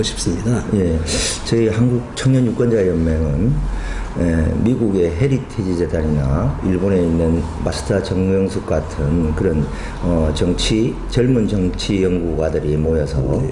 싶습니다. 예, 저희 한국청년유권자연맹은 미국의 헤리티지 재단이나 일본에 있는 마스다 정영숙 같은 그런 젊은 정치 연구가들이 모여서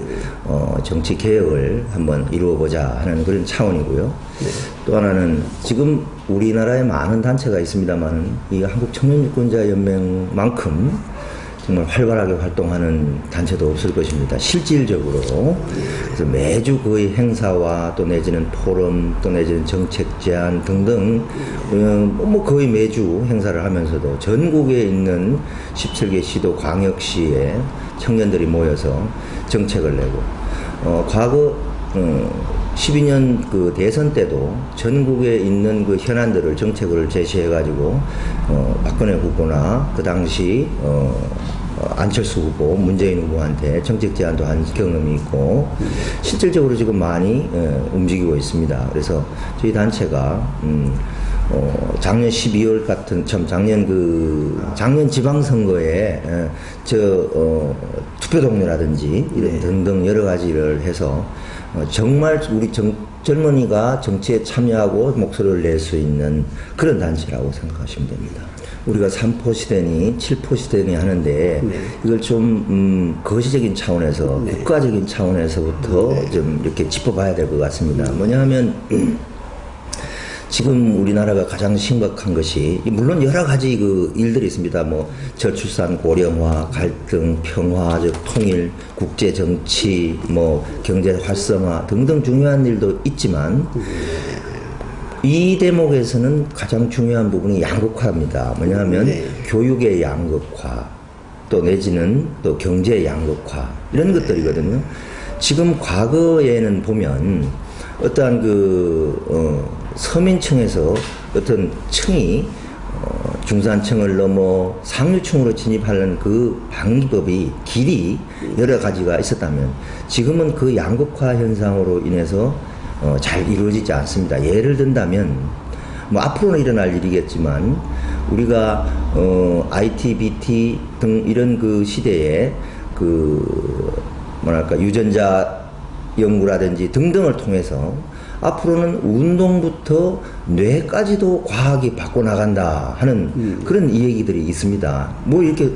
정치 개혁을 한번 이루어보자 하는 그런 차원이고요. 네. 또 하나는 지금 우리나라에 많은 단체가 있습니다만 이 한국청년유권자연맹만큼 정말 활발하게 활동하는 단체도 없을 것입니다. 실질적으로. 그래서 매주 거의 행사와 또 내지는 포럼 또 내지는 정책 제안 등등 뭐 거의 매주 행사를 하면서도 전국에 있는 17개 시도 광역시에 청년들이 모여서 정책을 내고 과거 12년 그 대선 때도 전국에 있는 그 현안들을 정책을 제시해가지고 박근혜 후보나 그 당시 안철수 후보, 문재인 후보한테 정책 제안도 한 경험이 있고 실질적으로 지금 많이 움직이고 있습니다. 그래서 저희 단체가 작년 12월 같은 작년 지방선거에 투표 동료라든지 이런 등등 여러 가지를 해서 정말 우리 젊은이가 정치에 참여하고 목소리를 낼 수 있는 그런 단체라고 생각하시면 됩니다. 우리가 3포 시대니 7포 시대니 하는데 이걸 좀 거시적인 차원에서 국가적인 차원에서부터 좀 이렇게 짚어봐야 될 것 같습니다. 뭐냐 하면 지금 우리나라가 가장 심각한 것이 물론 여러 가지 그 일들이 있습니다. 뭐 저출산 고령화, 갈등, 평화적 통일, 국제 정치, 뭐 경제 활성화 등등 중요한 일도 있지만 이 대목에서는 가장 중요한 부분이 양극화입니다. 뭐냐면 교육의 양극화, 또 내지는 또 경제의 양극화 이런 것들이거든요. 지금 과거에는 보면 어떠한 서민층에서 어떤 층이 중산층을 넘어 상류층으로 진입하는 그 방법이 길이 여러 가지가 있었다면 지금은 그 양극화 현상으로 인해서 잘 이루어지지 않습니다. 예를 든다면 뭐 앞으로는 일어날 일이겠지만 우리가 IT, BT 등 이런 그 시대에 유전자 연구라든지 등등을 통해서 앞으로는 운동부터 뇌까지도 과학이 바꿔나간다 하는 그런 얘기들이 있습니다. 뭐 이렇게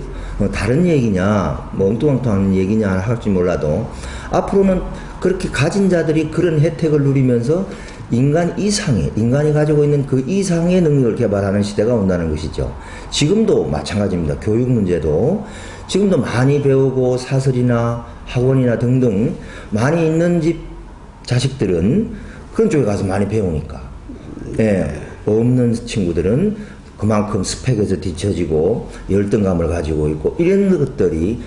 다른 얘기냐, 뭐 엉뚱엉뚱한 얘기냐 할지 몰라도 앞으로는 그렇게 가진 자들이 그런 혜택을 누리면서 인간이 가지고 있는 그 이상의 능력을 개발하는 시대가 온다는 것이죠. 지금도 마찬가지입니다. 교육 문제도 지금도 많이 배우고 사설이나 학원이나 등등 많이 있는 집 자식들은 그런 쪽에 가서 많이 배우니까 없는 친구들은 그만큼 스펙에서 뒤처지고 열등감을 가지고 있고 이런 것들이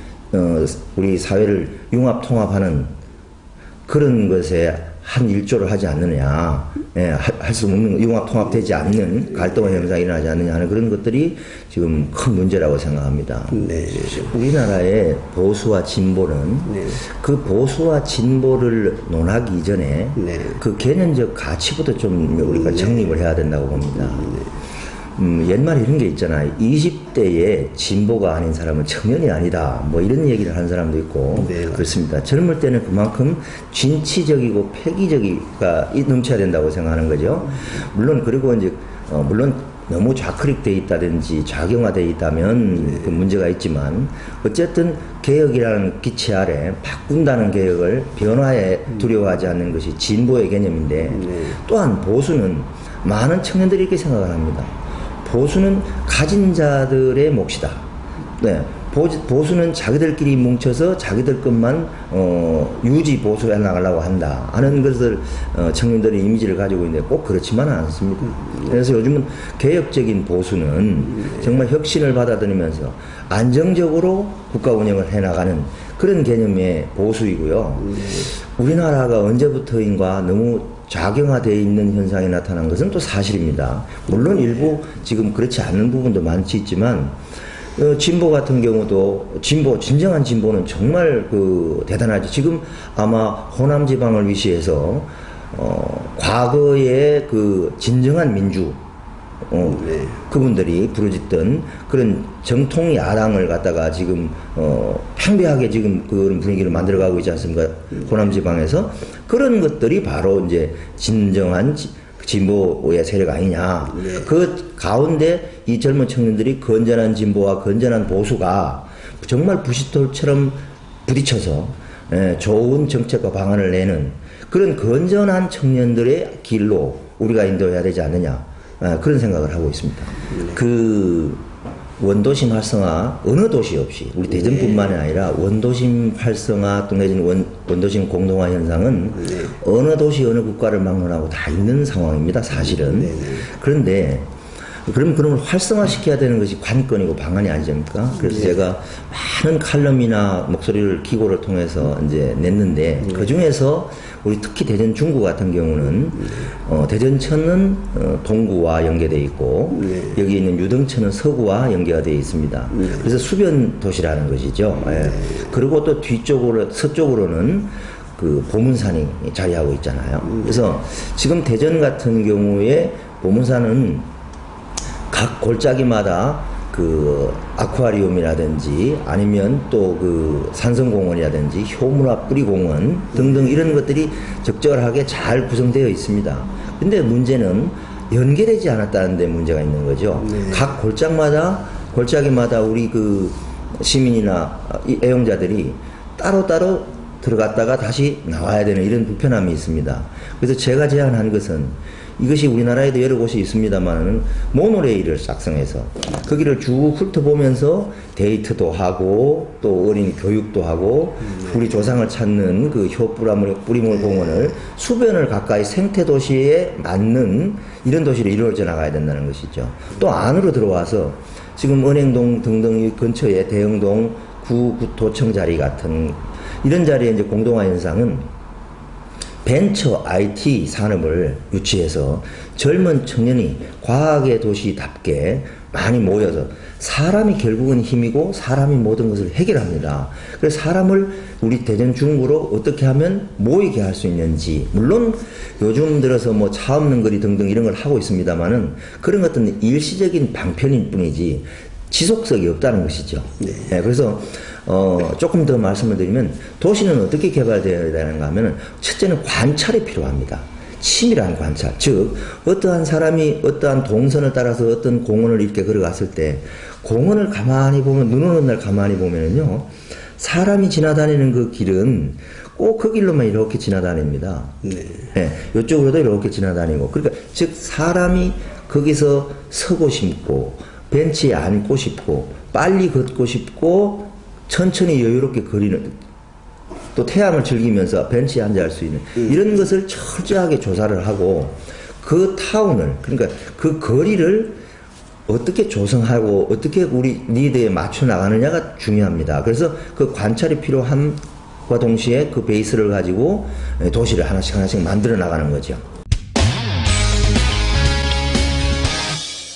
우리 사회를 융합통합하는 그런 것에 한 일조를 하지 않느냐, 할 수 없는 융합통합되지 않는 갈등의 현상이 일어나지 않느냐 하는 그런 것들이 지금 큰 문제라고 생각합니다. 우리나라의 보수와 진보는 그 보수와 진보를 논하기 이전에 그 개념적 가치부터 좀 우리가 정립을 해야 된다고 봅니다. 옛말에 이런 게 있잖아요. 20대에 진보가 아닌 사람은 청년이 아니다. 뭐 이런 얘기를 하는 사람도 있고 그렇습니다. 젊을 때는 그만큼 진취적이고 패기적이가 넘쳐야 된다고 생각하는 거죠. 물론 그리고 이제 물론 너무 좌클릭되어 있다든지 좌경화되어 있다면 그 문제가 있지만 어쨌든 개혁이라는 기치 아래 바꾼다는 개혁을 변화에 두려워하지 않는 것이 진보의 개념인데 또한 보수는 많은 청년들이 이렇게 생각을 합니다. 보수는 가진 자들의 몫이다. 보수는 자기들끼리 뭉쳐서 자기들 것만 유지 보수해 나가려고 한다 하는 것을 청년들의 이미지를 가지고 있는데 꼭 그렇지만은 않습니다. 그래서 요즘은 개혁적인 보수는 정말 혁신을 받아들이면서 안정적으로 국가 운영을 해나가는 그런 개념의 보수이고요. 우리나라가 언제부터인가 너무 좌경화되어 있는 현상이 나타난 것은 또 사실입니다. 물론 일부 지금 그렇지 않은 부분도 많지 있지만 진보 같은 경우도 진정한 진보는 정말 대단하죠. 지금 아마 호남 지방을 위시해서 과거의 진정한 민주 그분들이 부르짖던 그런 정통 야당을 갖다가 지금 팽배하게 지금 그런 분위기를 만들어가고 있지 않습니까? 호남 지방에서 그런 것들이 바로 이제 진정한 진보의 세력 아니냐. 그 가운데 이 젊은 청년들이 건전한 진보와 건전한 보수가 정말 부싯돌처럼 부딪혀서 좋은 정책과 방안을 내는 그런 건전한 청년들의 길로 우리가 인도해야 되지 않느냐. 그런 생각을 하고 있습니다. 그 원도심 활성화 어느 도시 없이 우리 대전뿐만이 아니라 원도심 활성화 또 내지는 원도심 공동화 현상은 어느 도시 어느 국가를 막론하고 다 있는 상황입니다. 사실은. 그런데 그럼 그런 걸 활성화시켜야 되는 것이 관건이고 방안이 아니십니까? 그래서 제가 많은 칼럼이나 목소리를 기고를 통해서 이제 냈는데 그 중에서 우리 특히 대전 중구 같은 경우는 대전천은 동구와 연계되어 있고 여기 있는 유등천은 서구와 연계가 되어 있습니다. 그래서 수변 도시라는 것이죠. 그리고 또 뒤쪽으로 서쪽으로는 그 보문산이 자리하고 있잖아요. 그래서 지금 대전 같은 경우에 보문산은 각 골짜기마다 그 아쿠아리움이라든지 아니면 또 그 산성공원이라든지 효문화 뿌리공원 등등 이런 것들이 적절하게 잘 구성되어 있습니다. 근데 문제는 연계되지 않았다는 데 문제가 있는 거죠. 각 골짜기마다 우리 그 시민이나 애용자들이 따로따로 들어갔다가 다시 나와야 되는 이런 불편함이 있습니다. 그래서 제가 제안한 것은 이것이 우리나라에도 여러 곳이 있습니다만은 모노레일을 작성해서 거기를 쭉 훑어보면서 데이트도 하고 또 어린이 교육도 하고 우리 조상을 찾는 그 뿌리물 공원을 수변을 가까이 생태도시에 맞는 이런 도시로 이루어져 나가야 된다는 것이죠. 또 안으로 들어와서 지금 은행동 등등 이 근처에 대흥동 구도청 자리 같은 이런 자리에 이제 공동화 현상은 벤처 IT 산업을 유치해서 젊은 청년이 과학의 도시답게 많이 모여서 사람이 결국은 힘이고 사람이 모든 것을 해결합니다. 그래서 사람을 우리 대전 중구로 어떻게 하면 모이게 할 수 있는지 물론 요즘 들어서 뭐 차 없는 거리 등등 이런 걸 하고 있습니다만은 그런 것들은 일시적인 방편일 뿐이지 지속성이 없다는 것이죠. 그래서 조금 더 말씀을 드리면 도시는 어떻게 개발되어야 되는가 하면 첫째는 관찰이 필요합니다. 치밀한 관찰. 즉 어떠한 사람이 어떠한 동선을 따라서 어떤 공원을 이렇게 걸어갔을 때 공원을 가만히 보면 눈 오는 날 가만히 보면은요 사람이 지나다니는 그 길은 꼭 그 길로만 이렇게 지나다닙니다. 이쪽으로도 이렇게 지나다니고 그러니까 즉 사람이 거기서 서고 싶고 벤치에 앉고 싶고 빨리 걷고 싶고 천천히 여유롭게 거리는 또 태양을 즐기면서 벤치에 앉아 할 수 있는 이런 것을 철저하게 조사를 하고 그 타운을 그러니까 그 거리를 어떻게 조성하고 어떻게 우리 니드에 맞춰 나가느냐가 중요합니다. 그래서 그 관찰이 필요함과 동시에 그 베이스를 가지고 도시를 하나씩 만들어 나가는 거죠.